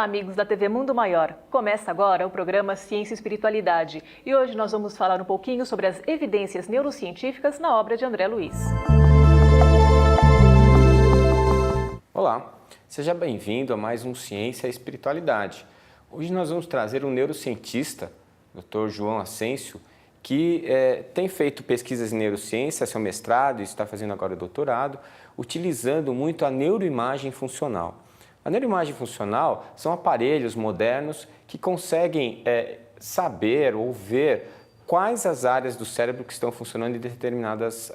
Olá, amigos da TV Mundo Maior. Começa agora o programa Ciência e Espiritualidade e hoje nós vamos falar um pouquinho sobre as evidências neurocientíficas na obra de André Luiz. Olá, seja bem-vindo a mais um Ciência e Espiritualidade. Hoje nós vamos trazer um neurocientista, Dr. João Ascencio, que tem feito pesquisas em neurociência, seu mestrado e está fazendo agora o doutorado, utilizando muito a neuroimagem funcional. A neuroimagem funcional são aparelhos modernos que conseguem saber ou ver quais as áreas do cérebro que estão funcionando em determinadas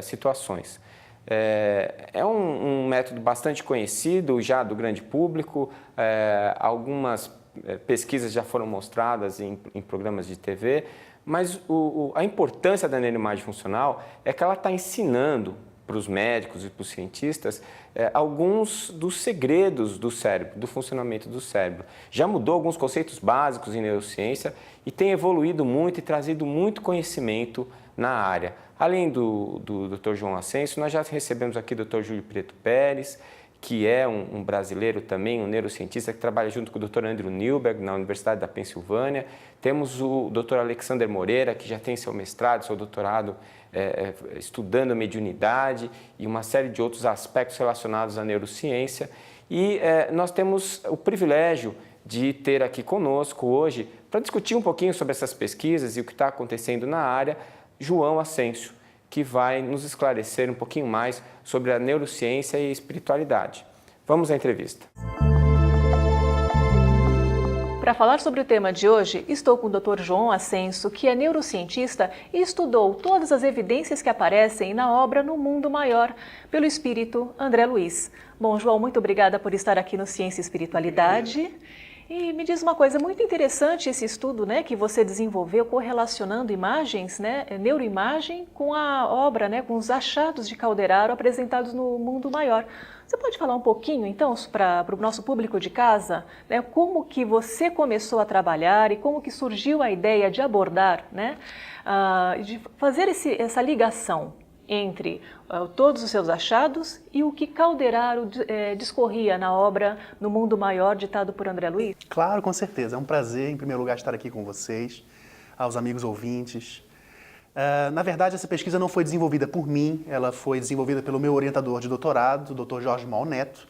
situações. É um método bastante conhecido já do grande público, algumas pesquisas já foram mostradas em programas de TV, mas a importância da neuroimagem funcional é que ela está ensinando para os médicos e para os cientistas alguns dos segredos do cérebro, do funcionamento do cérebro. Já mudou alguns conceitos básicos em neurociência e tem evoluído muito e trazido muito conhecimento na área. Além do Dr. João Ascencio, nós já recebemos aqui o Dr. Júlio Preto Pérez, que é um brasileiro também, um neurocientista que trabalha junto com o Dr. Andrew Newberg, na Universidade da Pensilvânia. Temos o Dr. Alexander Moreira, que já tem seu mestrado, seu doutorado estudando a mediunidade e uma série de outros aspectos relacionados à neurociência. E nós temos o privilégio de ter aqui conosco hoje, para discutir um pouquinho sobre essas pesquisas e o que está acontecendo na área, João Ascencio, que vai nos esclarecer um pouquinho mais sobre a neurociência e a espiritualidade. Vamos à entrevista. Para falar sobre o tema de hoje, estou com o Dr. João Ascencio, que é neurocientista e estudou todas as evidências que aparecem na obra No Mundo Maior, pelo espírito André Luiz. Bom, João, muito obrigada por estar aqui no Ciência e Espiritualidade. E me diz uma coisa, muito interessante esse estudo, né, que você desenvolveu correlacionando imagens, né, neuroimagem com a obra, né, com os achados de Calderaro apresentados no Mundo Maior. Você pode falar um pouquinho, então, para o nosso público de casa, né, como que você começou a trabalhar e como que surgiu a ideia de abordar, né, de fazer essa ligação entre todos os seus achados e o que Calderaro discorria na obra No Mundo Maior, ditado por André Luiz? Claro, com certeza. É um prazer, em primeiro lugar, estar aqui com vocês, aos amigos ouvintes. Na verdade, essa pesquisa não foi desenvolvida por mim, ela foi desenvolvida pelo meu orientador de doutorado, o Dr. Jorge Mal Neto.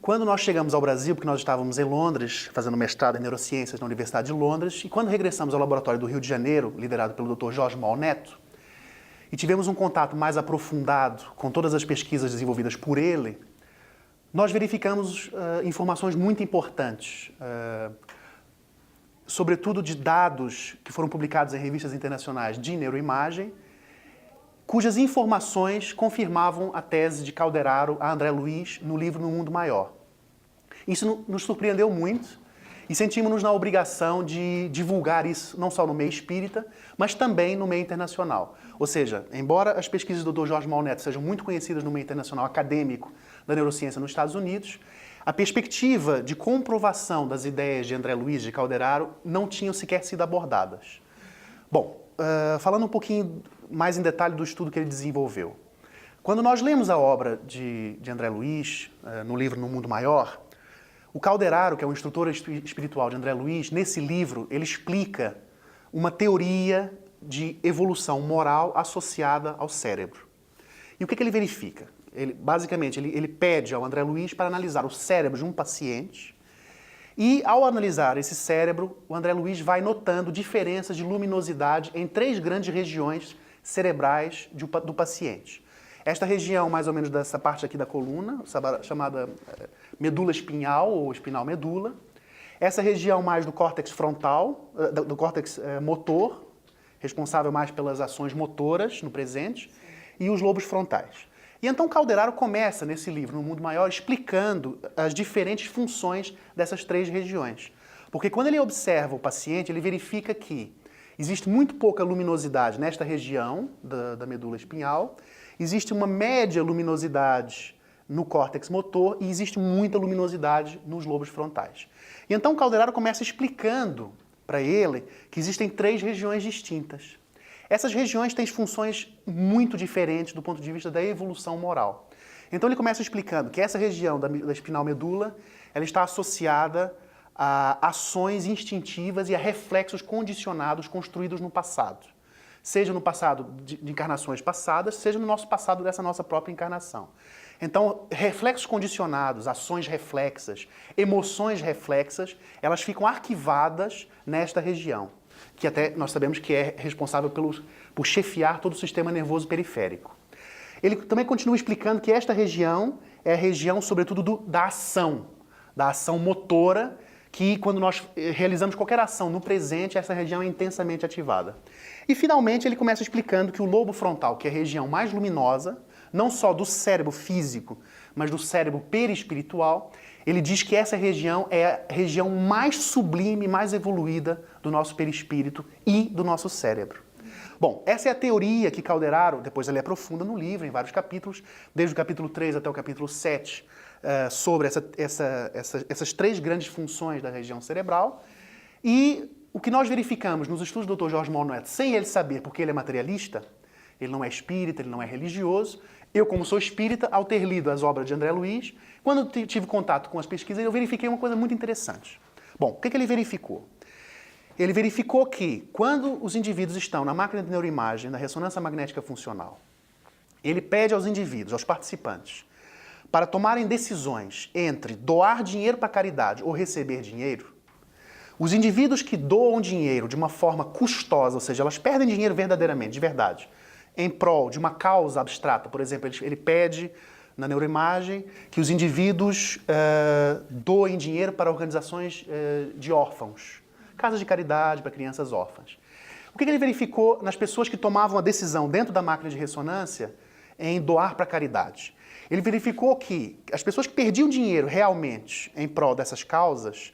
Quando nós chegamos ao Brasil, porque nós estávamos em Londres, fazendo mestrado em neurociências na Universidade de Londres, e quando regressamos ao laboratório do Rio de Janeiro, liderado pelo Dr. Jorge Mal Neto, e tivemos um contato mais aprofundado com todas as pesquisas desenvolvidas por ele, nós verificamos informações muito importantes, sobretudo de dados que foram publicados em revistas internacionais de neuroimagem, cujas informações confirmavam a tese de Calderaro a André Luiz no livro No Mundo Maior. Isso nos surpreendeu muito e sentimos-nos na obrigação de divulgar isso não só no meio espírita, mas também no meio internacional. Ou seja, embora as pesquisas do Dr. Jorge Mal Neto sejam muito conhecidas no meio internacional acadêmico da neurociência nos Estados Unidos, a perspectiva de comprovação das ideias de André Luiz de Calderaro não tinham sequer sido abordadas. Bom, falando um pouquinho mais em detalhe do estudo que ele desenvolveu. Quando nós lemos a obra de André Luiz, no livro No Mundo Maior, o Calderaro, que é o instrutor espiritual de André Luiz, nesse livro ele explica uma teoria de evolução moral associada ao cérebro. E o que ele verifica? Basicamente, ele pede ao André Luiz para analisar o cérebro de um paciente e, ao analisar esse cérebro, o André Luiz vai notando diferenças de luminosidade em 3 grandes regiões cerebrais do paciente. Esta região, mais ou menos dessa parte aqui da coluna, chamada medula espinhal ou espinal medula. Essa região mais do córtex frontal, do córtex motor, responsável mais pelas ações motoras no presente, e os lobos frontais. E então Calderaro começa nesse livro, No Mundo Maior, explicando as diferentes funções dessas 3 regiões. Porque quando ele observa o paciente, ele verifica que existe muito pouca luminosidade nesta região da medula espinhal, existe uma média luminosidade no córtex motor e existe muita luminosidade nos lobos frontais. E então Calderaro começa explicando para ele que existem 3 regiões distintas. Essas regiões têm funções muito diferentes do ponto de vista da evolução moral. Então ele começa explicando que essa região da espinal medula ela está associada a ações instintivas e a reflexos condicionados construídos no passado. Seja no passado de encarnações passadas, seja no nosso passado dessa nossa própria encarnação. Então, reflexos condicionados, ações reflexas, emoções reflexas, elas ficam arquivadas nesta região, que até nós sabemos que é responsável por chefiar todo o sistema nervoso periférico. Ele também continua explicando que esta região é a região, sobretudo, da ação motora, que quando nós realizamos qualquer ação no presente, essa região é intensamente ativada. E, finalmente, ele começa explicando que o lobo frontal, que é a região mais luminosa, não só do cérebro físico, mas do cérebro perispiritual, ele diz que essa região é a região mais sublime, mais evoluída do nosso perispírito e do nosso cérebro. Bom, essa é a teoria que Calderaro, depois ele aprofunda no livro, em vários capítulos, desde o capítulo 3 até o capítulo 7, sobre essas três grandes funções da região cerebral. E o que nós verificamos nos estudos do Dr. Jorge Monnet, sem ele saber, porque ele é materialista, ele não é espírita, ele não é religioso. Eu, como sou espírita, ao ter lido as obras de André Luiz, quando tive contato com as pesquisas, eu verifiquei uma coisa muito interessante. Bom, o que ele verificou? Ele verificou que, quando os indivíduos estão na máquina de neuroimagem, na ressonância magnética funcional, ele pede aos indivíduos, aos participantes, para tomarem decisões entre doar dinheiro para caridade ou receber dinheiro. Os indivíduos que doam dinheiro de uma forma custosa, ou seja, elas perdem dinheiro verdadeiramente, de verdade, em prol de uma causa abstrata. Por exemplo, ele pede na neuroimagem que os indivíduos doem dinheiro para organizações de órfãos, casas de caridade para crianças órfãs. O que ele verificou nas pessoas que tomavam a decisão dentro da máquina de ressonância em doar para caridade? Ele verificou que as pessoas que perdiam dinheiro realmente em prol dessas causas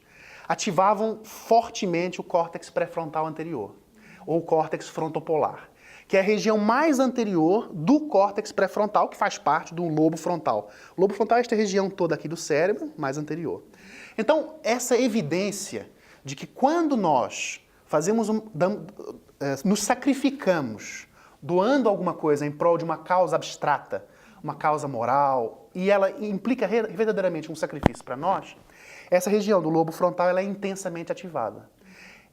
ativavam fortemente o córtex pré-frontal anterior, ou o córtex frontopolar, que é a região mais anterior do córtex pré-frontal, que faz parte do lobo frontal. O lobo frontal é esta região toda aqui do cérebro, mais anterior. Então, essa evidência de que quando nós nos sacrificamos, doando alguma coisa em prol de uma causa abstrata, uma causa moral, e ela implica verdadeiramente um sacrifício para nós, essa região do lobo frontal ela é intensamente ativada.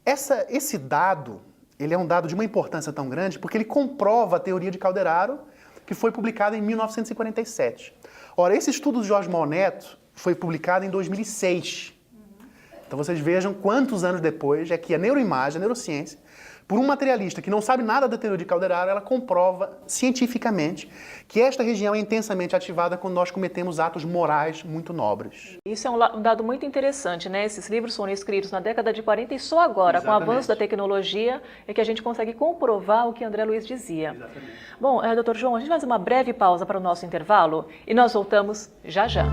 Esse dado, ele é um dado de uma importância tão grande porque ele comprova a teoria de Calderaro, que foi publicada em 1947. Ora, esse estudo de Jorge Monnet foi publicado em 2006. Então vocês vejam quantos anos depois é que a neuroimagem, a neurociência, por um materialista que não sabe nada da teoria de Calderaro, ela comprova cientificamente que esta região é intensamente ativada quando nós cometemos atos morais muito nobres. Isso é um dado muito interessante, né? Esses livros foram escritos na década de 40 e só agora, com o avanço da tecnologia, é que a gente consegue comprovar o que André Luiz dizia. Exatamente. Bom, doutor João, a gente vai fazer uma breve pausa para o nosso intervalo e nós voltamos já já.